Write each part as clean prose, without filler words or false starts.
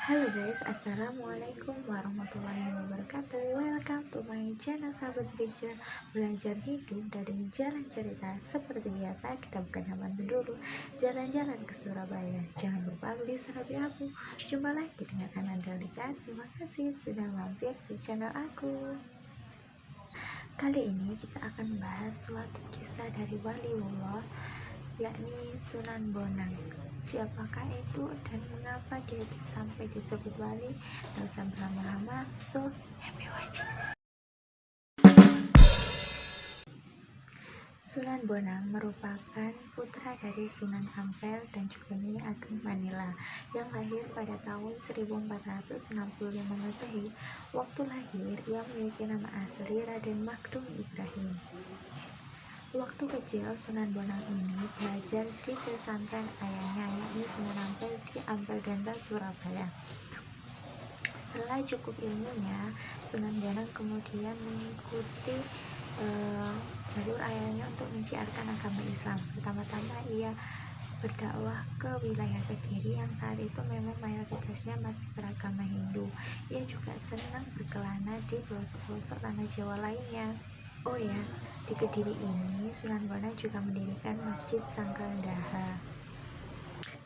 Halo guys, assalamualaikum warahmatullahi wabarakatuh. Welcome to my channel Sahabat Belajar Hidup dari Jalan Cerita. Seperti biasa, kita bukan halaman dulu, jalan-jalan ke Surabaya. Jangan lupa beli serabi aku. Jumpa lagi dengan Ananda Lika. Terima kasih sudah mampir di channel aku. Kali ini kita akan membahas suatu kisah dari waliullah, yakni Sunan Bonang. Siapakah itu dan mengapa dia sampai disebut wali? Tidak usah berlama-lama, so happy watching. Sunan Bonang merupakan putra dari Sunan Ampel dan juga Nyi Ageng Manila yang lahir pada tahun 1465 Masehi. Waktu lahir, ia memiliki nama asli Raden Magdum Ibrahim. Waktu kecil, Sunan Bonang ini belajar di pesantren ayahnya, yakni Sunan Ampel di Ampel Denta, Surabaya. Setelah cukup ilmunya, Sunan Bonang kemudian mengikuti jalur ayahnya untuk menciarkan agama Islam. Pertama-tama ia berdakwah ke wilayah Kediri yang saat itu memang mayoritasnya masih beragama Hindu. Ia juga senang berkelana di pelosok-pelosok tanah Jawa lainnya. Oh ya, di Kediri ini Sunan Bonang juga mendirikan Masjid Sangkaldaha,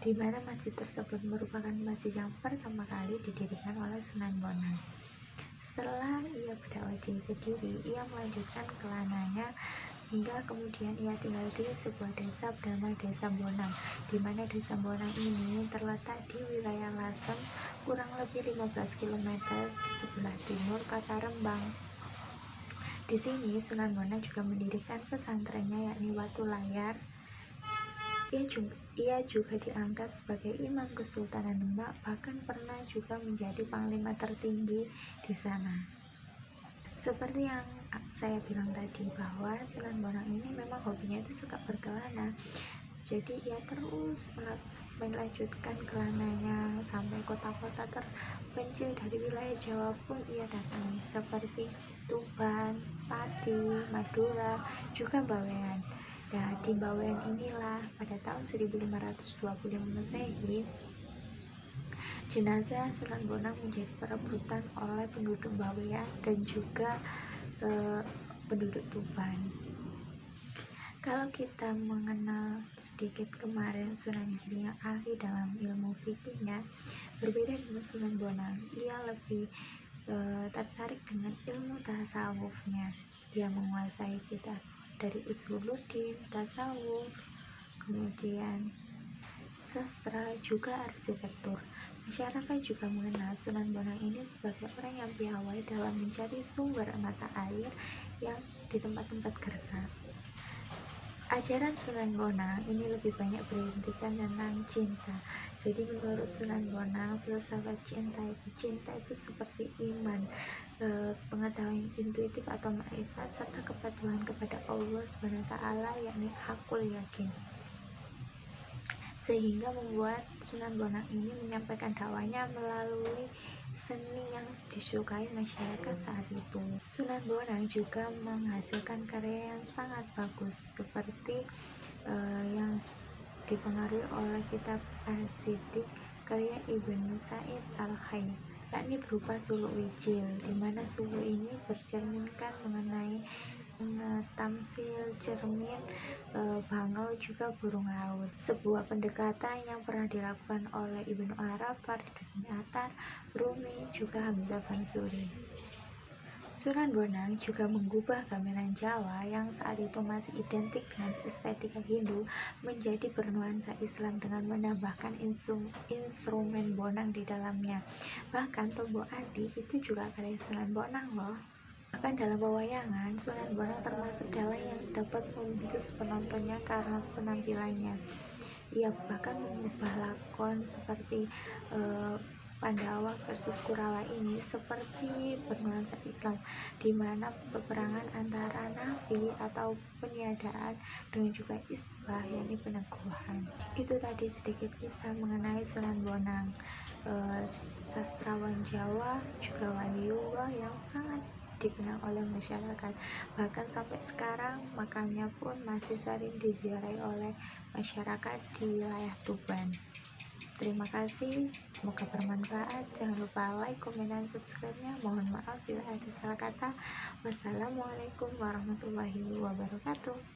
di mana masjid tersebut merupakan masjid yang pertama kali didirikan oleh Sunan Bonang. Setelah ia berdakwah di Kediri, ia melanjutkan kelananya hingga kemudian ia tinggal di sebuah desa bernama Desa Bonang, di mana Desa Bonang ini terletak di wilayah Lasem, kurang lebih 15 km di sebelah timur kota Rembang. Di sini Sunan Bonang juga mendirikan pesantrennya, yakni Watu Layar. Ia juga diangkat sebagai Imam Kesultanan Demak, bahkan pernah juga menjadi panglima tertinggi di sana. Seperti yang saya bilang tadi, bahwa Sunan Bonang ini memang hobinya itu suka berkelana. Jadi ia terus melanjutkan kelananya sampai kota-kota terpencil dari wilayah Jawa pun ia datangi, seperti Tuban, Pati, Madura, juga Bawean. Nah, di Bawean inilah pada tahun 1525 Masehi jenazah Sunan Bonang menjadi perebutan oleh penduduk Bawean dan juga penduduk Tuban. Kalau kita mengenal sedikit kemarin Sunan Giri yang ahli dalam ilmu fikihnya, berbeda dengan Sunan Bonang. Ia lebih tertarik dengan ilmu tasawufnya. Dia menguasai kitab dari Usuluddin, tasawuf, kemudian sastra, juga arsitektur. Masyarakat juga mengenal Sunan Bonang ini sebagai orang yang piawai dalam mencari sumber mata air yang di tempat-tempat gersang. Ajaran Sunan Bonang ini lebih banyak berintikan tentang cinta. Jadi menurut Sunan Bonang, filsafat cinta itu seperti iman, pengetahuan intuitif atau ma'rifat, serta kepatuhan kepada Allah Subhanahu wa Ta'ala, yakni hakul yakin, sehingga membuat Sunan Bonang ini menyampaikan dakwahnya melalui seni yang disukai masyarakat saat itu. Sunan Bonang juga menghasilkan karya yang sangat bagus, seperti yang dipengaruhi oleh kitab As-Siddiq karya Ibnu Sa'id Al-Khair, yakni berupa suluk wijil, di mana suluk ini bercerminkan mengenai tamsil, cermin, bangau, juga burung laut. Sebuah pendekatan yang pernah dilakukan oleh Ibnu Arab, Fariduddin Attar, Rumi, juga Hamzah Bansuri. Sunan Bonang juga mengubah gamelan Jawa yang saat itu masih identik dengan estetika Hindu menjadi bernuansa Islam dengan menambahkan instrumen bonang di dalamnya. Bahkan Tombo Adi itu juga karya Sunan Bonang loh. Bahkan dalam pewayangan, Sunan Bonang termasuk dalang yang dapat membius penontonnya karena penampilannya. Ia bahkan mengubah lakon seperti Pandawa versus Kurawa ini seperti bernuansa Islam, di mana peperangan antara nafi atau peniadaan dengan juga isbah, yakni peneguhan. Itu tadi sedikit kisah mengenai Sunan Bonang, sastrawan Jawa, juga waliullah yang sangat dikenal oleh masyarakat. Bahkan sampai sekarang makamnya pun masih sering diziarahi oleh masyarakat di wilayah Tuban. Terima kasih, semoga bermanfaat. Jangan lupa like, komen, dan subscribe-nya. Mohon maaf bila ada salah kata. Wassalamualaikum warahmatullahi wabarakatuh.